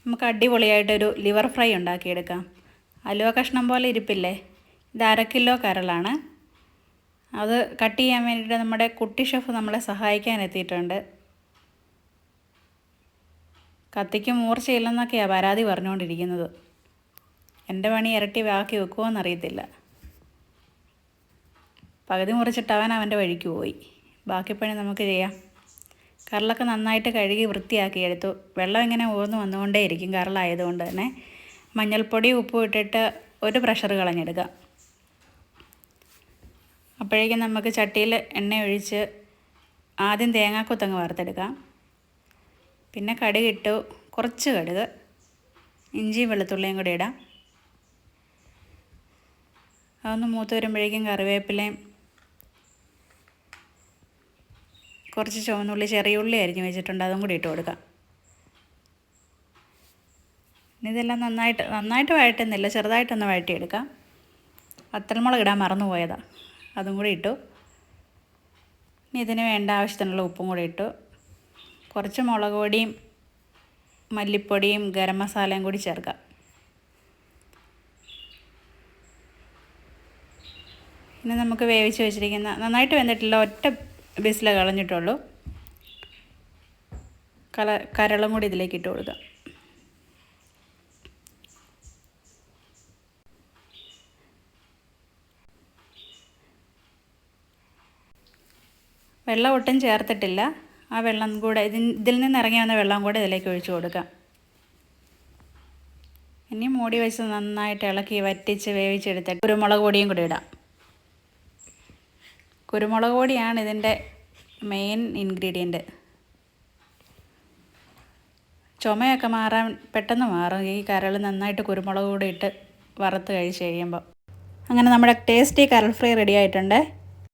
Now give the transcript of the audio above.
നമുക്ക് അടിപൊളിയായിട്ടൊരു liver fry ഉണ്ടാക്കിയെടുക്കാം. അലുവ കഷ്ണം പോലെ ഇരിപ്പില്ലേ, ഇത് 1/2 കിലോ കരളാണ്. അത് കട്ട് ചെയ്യാൻ വേണ്ടിയിട്ട് നമ്മുടെ കുട്ടി ഷെഫ് നമ്മളെ സഹായിക്കാൻ എത്തിയിട്ടുണ്ട്. കത്തിക്ക് മൂർച്ചയില്ലെന്നൊക്കെയാണ് പരാതി പറഞ്ഞുകൊണ്ടിരിക്കുന്നത്. എൻ്റെ പണി ഇരട്ടി ബാക്കി വെക്കുമോയെന്നറിയത്തില്ല. പകുതി മുറിച്ചിട്ട് അവൻ്റെ വഴിക്ക് പോയി. ബാക്കി പണി നമുക്ക് ചെയ്യാം. കരളൊക്കെ നന്നായിട്ട് കഴുകി വൃത്തിയാക്കി എടുത്തു. വെള്ളം ഇങ്ങനെ ഊർന്ന് വന്നുകൊണ്ടേയിരിക്കും കരളായതുകൊണ്ട് തന്നെ. മഞ്ഞൾപ്പൊടി ഉപ്പും ഇട്ടിട്ട് ഒരു പ്രഷർ കളഞ്ഞെടുക്കാം. അപ്പോഴേക്കും നമുക്ക് ചട്ടിയിൽ എണ്ണ ഒഴിച്ച് ആദ്യം തേങ്ങാക്കൊത്തങ്ങ് വറുത്തെടുക്കാം. പിന്നെ കടുകിട്ടു, കുറച്ച് കടുക്, ഇഞ്ചിയും വെളുത്തുള്ളിയും കൂടി ഇടാം. അതൊന്ന് മൂത്ത് വരുമ്പോഴേക്കും കറിവേപ്പിലയും കുറച്ച് ചുവന്നുള്ളി, ചെറിയ ഉള്ളി അരിഞ്ഞ് വെച്ചിട്ടുണ്ട്, അതും കൂടി ഇട്ട് കൊടുക്കാം. ഇതെല്ലാം നന്നായിട്ട് വഴറ്റുന്നില്ല, ചെറുതായിട്ടൊന്ന് വഴറ്റിയെടുക്കാം. വത്തൽമുളക് ഇടാൻ മറന്നുപോയതാണ്, അതും കൂടി ഇട്ടു. ഇനി ഇതിന് വേണ്ട ആവശ്യത്തിനുള്ള ഉപ്പും കൂടി ഇട്ടു. കുറച്ച് മുളക് പൊടിയും മല്ലിപ്പൊടിയും ഗരം മസാലയും കൂടി ചേർക്കാം. ഇനി നമുക്ക് വേവിച്ച് വെച്ചിരിക്കുന്ന, നന്നായിട്ട് വെന്തിട്ടില്ല, ഒറ്റ ബിസിൽ കളഞ്ഞിട്ടുള്ളൂ, കരളും കൂടി ഇതിലേക്ക് ഇട്ട് കൊടുക്കാം. വെള്ളം ഒട്ടും ചേർത്തിട്ടില്ല. ആ വെള്ളം കൂടെ ഇതിൽ നിന്ന് ഇറങ്ങി വന്ന വെള്ളം കൂടെ ഇതിലേക്ക് ഒഴിച്ചു കൊടുക്കാം. ഇനി മൂടി വെച്ച് നന്നായിട്ട് ഇളക്കി വറ്റിച്ച് വേവിച്ചെടുത്തിട്ട് കുരുമുളക് പൊടിയും കൂടി ഇടാം. കുരുമുളക് പൊടിയാണ് ഇതിൻ്റെ മെയിൻ ഇൻഗ്രീഡിയൻറ്റ്. ചുമയൊക്കെ മാറാൻ പെട്ടെന്ന് മാറും ഈ കരൾ നന്നായിട്ട് കുരുമുളക് കൂടി ഇട്ട് വറുത്ത് കഴിച്ച് കഴിയുമ്പോൾ. അങ്ങനെ നമ്മുടെ ടേസ്റ്റി കരൾ ഫ്രൈ റെഡി ആയിട്ടുണ്ട്.